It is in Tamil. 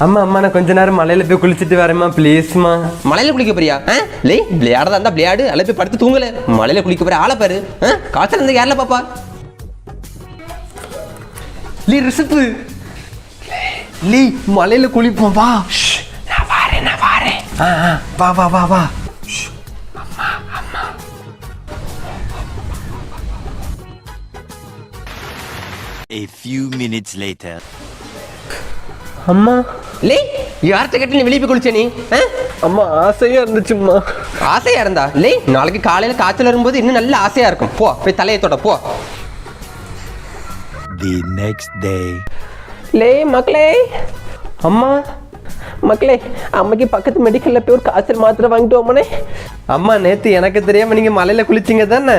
அம்மா அம்மா நான் கொஞ்ச நேரம் மலையில போய் குளிச்சுட்டு வரேம்மா ப்ளீஸ்மா. மலையில குளிக்க போறியா? லே விளையாடதா இருந்தா விளையாடு, அல்ல போய் படுத்து தூங்கல. மலையில குளிக்க போற ஆளை பாரு. காய்ச்சல் இருந்தா யாரில் பாப்பா? லீ ரிஷப், லீ மலையில குளிப்போம் வா. நான் வாரேன். வா வா வா வா. A few minutes later. அம்மா லே யார்கிட்ட கேட்டு நீ வெளியே போய் குளிச்ச நீ? அம்மா ஆசையா இருந்துச்சும்மா. ஆசையா இருந்தா லே நாளைக்கு காலையில காய்ச்சல் வரும்போது இன்னும் நல்ல ஆசையா இருக்கும். போ போய் தலையை தொட போ. The next day. லே மக்களே அம்மா அம்மைக்கு பக்கத்து மெடிக்கல்ல போய் ஒரு காய்ச்சல் மாத்திரை வாங்கிட்டு வாமனே. அம்மா நேத்து எனக்கு தெரியாம நீங்க மலையில குளிச்சிங்க தானே?